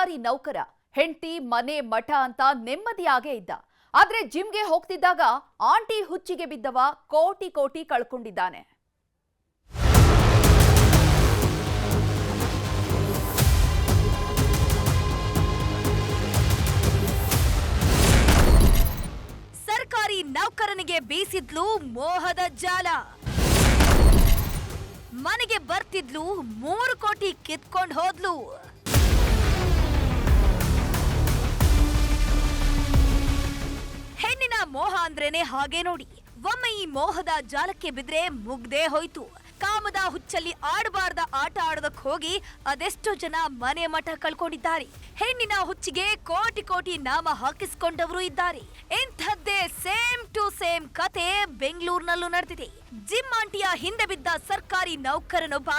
ಸರ್ಕಾರಿ ನೌಕರ ಹೆಂಡತಿ ಮನೆ ಮಠ ಅಂತ ನೆಮ್ಮದಿಯಾಗೇ ಇದ್ದ. ಆದ್ರೆ ಜಿಮ್ಗೆ ಹೋಗ್ತಿದ್ದಾಗ ಆಂಟಿ ಹುಚ್ಚಿಗೆ ಬಿದ್ದವ ಕೋಟಿ ಕೋಟಿ ಕಳ್ಕೊಂಡಿದ್ದಾನೆ. ಸರ್ಕಾರಿ ನೌಕರನಿಗೆ ಬೀಸಿದ್ಲು ಮೋಹದ ಜಾಲ. ಮನೆಗೆ ಬರ್ತಿದ್ಲು 3 ಕೋಟಿ ಕಿತ್ಕೊಂಡು ಹೋದ್ಲು. ಹೆಣ್ಣಿನ ಮೋಹ ಅಂದ್ರೇನೆ ಹಾಗೆ ನೋಡಿ. ಒಮ್ಮೆ ಈ ಮೋಹದ ಜಾಲಕ್ಕೆ ಬಿದ್ರೆ ಮುಗ್ದೇ ಹೋಯ್ತು. ಕಾಮದ ಹುಚ್ಚಲ್ಲಿ ಆಡಬಾರ್ದ ಆಟ ಆಡೋದಕ್ಕೆ ಹೋಗಿ ಅದೆಷ್ಟೋ ಜನ ಮನೆ ಮಠ ಕಳ್ಕೊಂಡಿದ್ದಾರೆ. ಹೆಣ್ಣಿನ ಹುಚ್ಚಿಗೆ ಕೋಟಿ ಕೋಟಿ ನಾಮ ಹಾಕಿಸ್ಕೊಂಡವರು ಇದ್ದಾರೆ. ಇಂಥದ್ದೇ ಸೇಮ್ ಟು ಸೇಮ್ ಕತೆ ಬೆಂಗಳೂರಿನಲ್ಲೂ ನಡೆದಿದೆ. ಜಿಮ್ ಆಂಟಿಯ ಹಿಂದೆ ಬಿದ್ದ ಸರ್ಕಾರಿ ನೌಕರನೊಬ್ಬ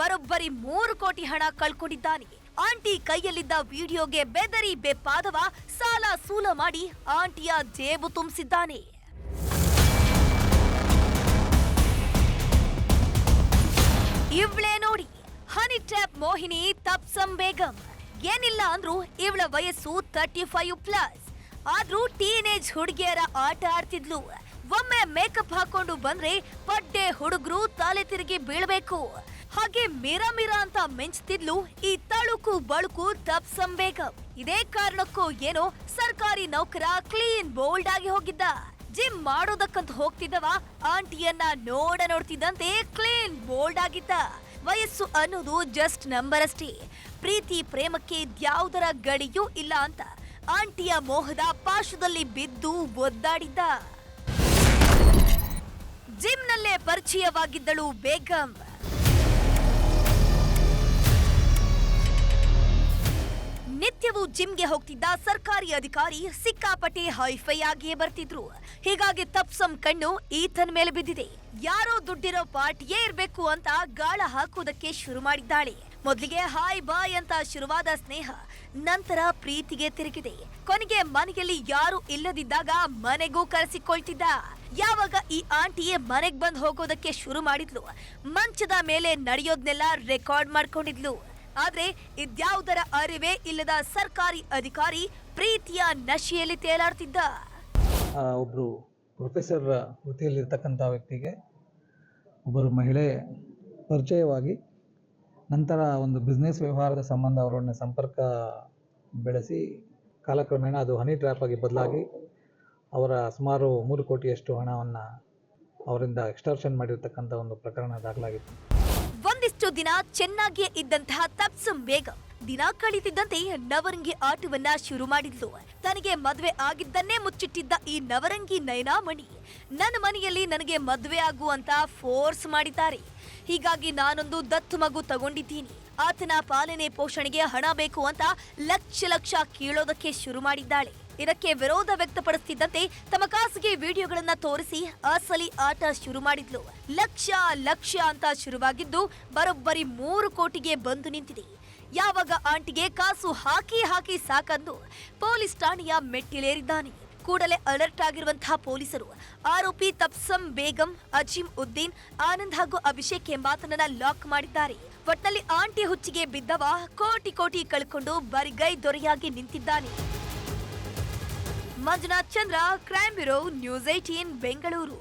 ಬರೋಬ್ಬರಿ 3 ಕೋಟಿ ಹಣ ಕಳ್ಕೊಂಡಿದ್ದಾನೆ. ಆಂಟಿ ಕೈಯಲ್ಲಿದ್ದ ವಿಡಿಯೋಗೆ ಬೆದರಿ ಬೆಪ್ಪಾದವ ಸಾಲ ಸೂಲ ಮಾಡಿ ಆಂಟಿಯ ಜೇಬು ತುಂಬಿಸಿದ್ದಾನೆ. ಇವಳೇ ನೋಡಿ, ಹನಿ ಟ್ರ್ಯಾಪ್ ಮೋಹಿನಿ ತಪ್ಸಂ ಬೇಗಂ. ಏನಿಲ್ಲ ಅಂದ್ರೂ ಇವಳ ವಯಸ್ಸು 35+. ಆದ್ರೂ ಟೀನೇಜ್ ಹುಡುಗಿಯರ ಆಟ ಆಡ್ತಿದ್ಲು. ಒಮ್ಮೆ ಮೇಕಪ್ ಹಾಕೊಂಡು ಬಂದ್ರೆ ಪಡ್ಡೆ ಹುಡುಗರು ತಲೆ ತಿರುಗಿ ಬೀಳ್ಬೇಕು. ಹಾಗೆ ಮೀರಾ ಮೀರಾ ಅಂತ ಮೆಂಚ್ತಿದ್ಲು ಈ ತಳುಕು ಬಳುಕು ತಪ್ಸಂ ಬೇಗಂ. ಇದೇ ಕಾರಣಕ್ಕೂ ಏನೋ ಸರ್ಕಾರಿ ನೌಕರ ಕ್ಲೀನ್ ಬೋಲ್ಡ್ ಆಗಿ ಹೋಗಿದ್ದ. ಜಿಮ್ ಮಾಡೋದಕ್ಕಂತ ಹೋಗ್ತಿದ್ದವ ಆಂಟಿಯನ್ನ ನೋಡ್ತಿದ್ದಂತೆ ಕ್ಲೀನ್ ಬೋಲ್ಡ್ ಆಗಿದ್ದ. ವಯಸ್ಸು ಅನ್ನೋದು ಜಸ್ಟ್ ನಂಬರ್ ಅಷ್ಟೇ. ಪ್ರೀತಿ ಪ್ರೇಮಕ್ಕೆ ಯಾವ್ದರ ಗಡಿಯೂ ಇಲ್ಲ ಅಂತ ಆಂಟಿಯ ಮೋಹದ ಪಾಶದಲ್ಲಿ ಬಿದ್ದು ಒದ್ದಾಡಿದ್ದ. ಜಿಮ್ನಲ್ಲೇ ಪರಿಚಯವಾಗಿದ್ದಳು ಬೇಗಂ. ನಿತ್ಯವೂ ಜಿಮ್ಗೆ ಹೋಗ್ತಿದ್ದ ಸರ್ಕಾರಿ ಅಧಿಕಾರಿ ಸಿಕ್ಕಾಪಟ್ಟೆ ಹೈಫೈ ಆಗಿಯೇ ಬರ್ತಿದ್ರು. ಹೀಗಾಗಿ ತಪ್ಸಂ ಕಣ್ಣು ಈತನ ಮೇಲೆ ಬಿದ್ದಿದೆ. ಯಾರೋ ದುಡ್ಡಿರೋ ಪಾರ್ಟಿಯೇ ಇರ್ಬೇಕು ಅಂತ ಗಾಳ ಹಾಕುವುದಕ್ಕೆ ಶುರು ಮಾಡಿದ್ದಾಳೆ. ಮೊದಲಿಗೆ ಹಾಯ್ ಬಾಯ್ ಅಂತ ಶುರುವಾದ ಸ್ನೇಹ ನಂತರ ಪ್ರೀತಿಗೆ ತಿರುಗಿದೆ. ಕೊನೆಗೆ ಮನೆಯಲ್ಲಿ ಯಾರು ಇಲ್ಲದಿದ್ದಾಗ ಮನೆಗೂ ಕರೆಸಿಕೊಳ್ತಿದ್ದ. ಯಾವಾಗ ಈ ಆಂಟಿಯೇ ಮನೆಗ್ ಬಂದ್ ಹೋಗೋದಕ್ಕೆ ಶುರು ಮಾಡಿದ್ಲು, ಮಂಚದ ಮೇಲೆ ನಡೆಯೋದ್ನೆಲ್ಲ ರೆಕಾರ್ಡ್ ಮಾಡ್ಕೊಂಡಿದ್ಲು. ಆದ್ರೆ ಇದ್ಯಾವುದರ ಅರಿವೇ ಇಲ್ಲದ ಸರ್ಕಾರಿ ಅಧಿಕಾರಿ ಪ್ರೀತಿಯ ನಶೆಯಲ್ಲಿ ತೇಲಾಡ್ತಿದ್ದ. ಒಬ್ರು ಪ್ರೊಫೆಸರ್ ವೃತ್ತಿಯಲ್ಲಿರ್ತಕ್ಕಂಥ ವ್ಯಕ್ತಿಗೆ ಒಬ್ಬರು ಮಹಿಳೆ ಪರಿಚಯವಾಗಿ ನಂತರ ಒಂದು ಬಿಸ್ನೆಸ್ ವ್ಯವಹಾರದ ಸಂಬಂಧ ಅವರನ್ನು ಸಂಪರ್ಕ ಬೆಳೆಸಿ ಕಾಲಕ್ರಮೇಣ ಅದು ಹನಿ ಟ್ರ್ಯಾಪ್ ಆಗಿ ಬದಲಾಗಿ ಅವರ ಸುಮಾರು 3 ಕೋಟಿಯಷ್ಟು ಹಣವನ್ನು ಅವರಿಂದ ಎಕ್ಸ್ಟಾರ್ಷನ್ ಮಾಡಿರ್ತಕ್ಕಂಥ ಒಂದು ಪ್ರಕರಣ ದಾಖಲಾಗಿತ್ತು. ಒಂದಿಷ್ಟು ದಿನ ಚೆನ್ನಾಗಿಯೇ ಇದ್ದಂತಹ ತಪ್ಸಂ ಬೇಗಂ ದಿನ ಕಳೀತಿದ್ದಂತೆ ನವರಂಗಿ ಆಟವನ್ನ ಶುರು ಮಾಡಿದ್ಲು. ತನಗೆ ಮದುವೆ ಆಗಿದ್ದನ್ನೇ ಮುಚ್ಚಿಟ್ಟಿದ್ದ ಈ ನವರಂಗಿ ನಯನಾಮಣಿ ನನ್ನ ಮನೆಯಲ್ಲಿ ನನಗೆ ಮದುವೆ ಆಗುವಂತ ಫೋರ್ಸ್ ಮಾಡಿದ್ದಾರೆ. ಹೀಗಾಗಿ ನಾನೊಂದು ದತ್ತು ಮಗು ತಗೊಂಡಿದ್ದೀನಿ. ಆತನ ಪಾಲನೆ ಪೋಷಣೆಗೆ ಹಣ ಬೇಕು ಅಂತ ಲಕ್ಷ ಕೀಳೋದಕ್ಕೆ ಶುರು ಮಾಡಿದ್ದಾಳೆ. ಇದಕ್ಕೆ ವಿರೋಧ ವ್ಯಕ್ತಪಡಿಸುತ್ತಿದ್ದಂತೆ ತಮ್ಮ ಖಾಸಗಿ ವಿಡಿಯೋಗಳನ್ನ ತೋರಿಸಿ ಅಸಲಿ ಆಟ ಶುರು ಮಾಡಿದ್ಲು. ಲಕ್ಷ ಅಂತ ಶುರುವಾಗಿದ್ದು ಬರೋಬ್ಬರಿ 3 ಕೋಟಿಗೆ ಬಂದು ನಿಂತಿದೆ. ಯಾವಾಗ ಆಂಟಿಗೆ ಕಾಸು ಹಾಕಿ ಸಾಕಂದು ಪೊಲೀಸ್ ಠಾಣೆಯ ಮೆಟ್ಟಿಲೇರಿದ್ದಾನೆ. ಕೂಡಲೇ ಅಲರ್ಟ್ ಆಗಿರುವಂತಹ ಪೊಲೀಸರು ಆರೋಪಿ ತಪ್ಸಂ ಬೇಗಂ, ಅಜೀಂ ಉದ್ದೀನ್, ಆನಂದ್ ಹಾಗೂ ಅಭಿಷೇಕ್ ಎಂಬಾತನನ್ನ ಲಾಕ್ ಮಾಡಿದ್ದಾರೆ. ಒಟ್ನಲ್ಲಿ ಆಂಟಿ ಹುಚ್ಚಿಗೆ ಬಿದ್ದವ ಕೋಟಿ ಕೋಟಿ ಕಳ್ಕೊಂಡು ಬರಿಗೈ ದೊರೆಯಾಗಿ ನಿಂತಿದ್ದಾನೆ. ಮಂಜುನಾಥ್ ಚಂದ್ರ, ಕ್ರೈಮ್ ಬ್ಯೂರೋ, ನ್ಯೂಸ್ 18 ಬೆಂಗಳೂರು.